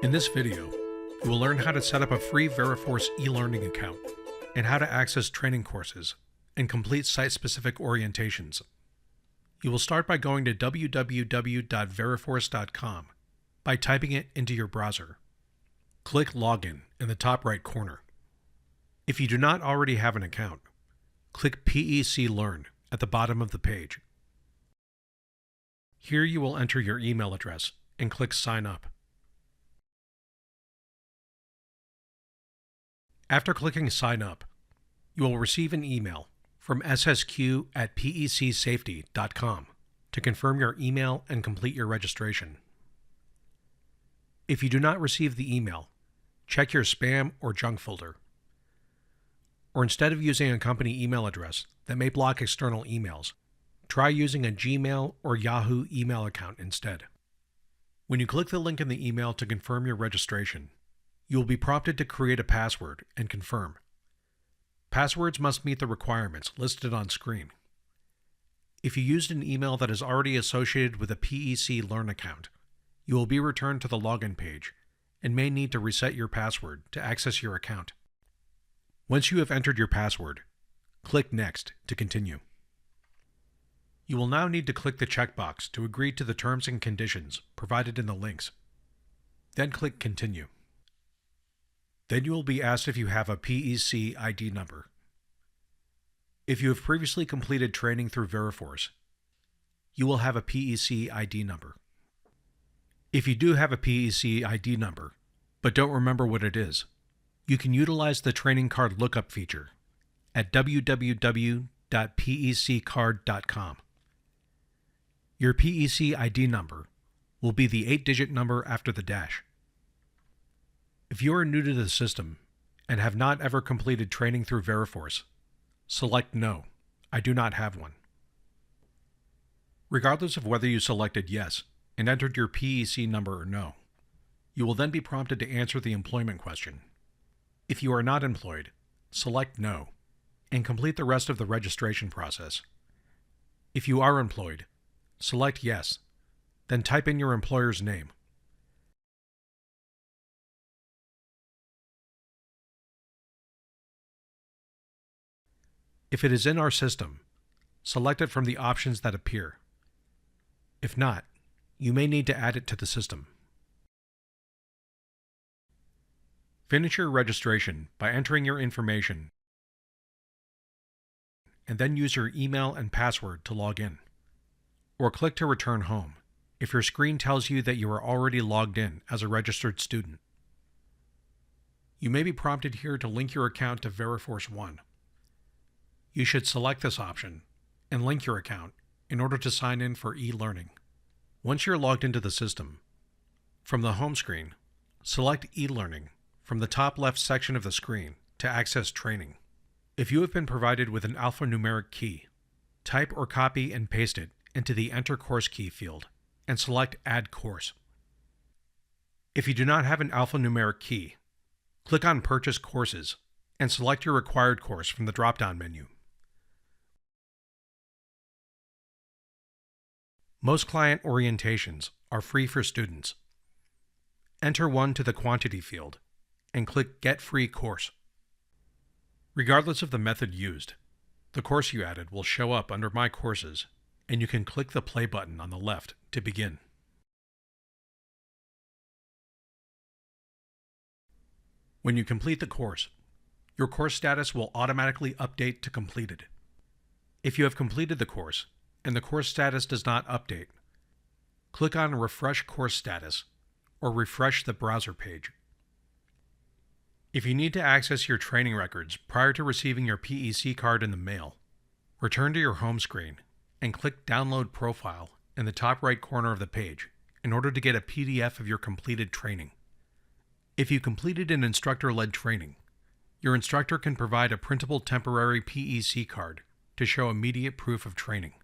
In this video, you will learn how to set up a free Veriforce eLearning account and how to access training courses and complete site-specific orientations. You will start by going to www.veriforce.com by typing it into your browser. Click Login in the top right corner. If you do not already have an account, click PEC Learn at the bottom of the page. Here you will enter your email address and click Sign Up. After clicking Sign Up, you will receive an email from ssq@pecsafety.com to confirm your email and complete your registration. If you do not receive the email, check your spam or junk folder. Or instead of using a company email address that may block external emails, try using a Gmail or Yahoo email account instead. When you click the link in the email to confirm your registration, you will be prompted to create a password and confirm. Passwords must meet the requirements listed on screen. If you used an email that is already associated with a PEC Learn account, you will be returned to the login page and may need to reset your password to access your account. Once you have entered your password, click Next to continue. You will now need to click the checkbox to agree to the terms and conditions provided in the links. Then click Continue. Then you will be asked if you have a PEC ID number. If you have previously completed training through Veriforce, you will have a PEC ID number. If you do have a PEC ID number, but don't remember what it is, you can utilize the training card lookup feature at www.peccard.com. Your PEC ID number will be the 8-digit number after the dash. If you are new to the system and have not ever completed training through Veriforce, select No, I do not have one. Regardless of whether you selected Yes and entered your PEC number or no, you will then be prompted to answer the employment question. If you are not employed, select No and complete the rest of the registration process. If you are employed, select Yes, then type in your employer's name. If it is in our system, select it from the options that appear. If not, you may need to add it to the system. Finish your registration by entering your information and then use your email and password to log in. Or click to return home if your screen tells you that you are already logged in as a registered student. You may be prompted here to link your account to Veriforce One. You should select this option and link your account in order to sign in for eLearning. Once you're logged into the system, from the home screen, select eLearning from the top left section of the screen to access training. If you have been provided with an alphanumeric key, type or copy and paste it into the Enter Course Key field and select Add Course. If you do not have an alphanumeric key, click on Purchase Courses and select your required course from the drop-down menu. Most client orientations are free for students. Enter one to the quantity field and click Get Free Course. Regardless of the method used, the course you added will show up under My Courses, and you can click the play button on the left to begin. When you complete the course, your course status will automatically update to completed. If you have completed the course and the course status does not update, click on Refresh Course Status or refresh the browser page. If you need to access your training records prior to receiving your PEC card in the mail, return to your home screen and click Download Profile in the top right corner of the page in order to get a PDF of your completed training. If you completed an instructor-led training, your instructor can provide a printable temporary PEC card to show immediate proof of training.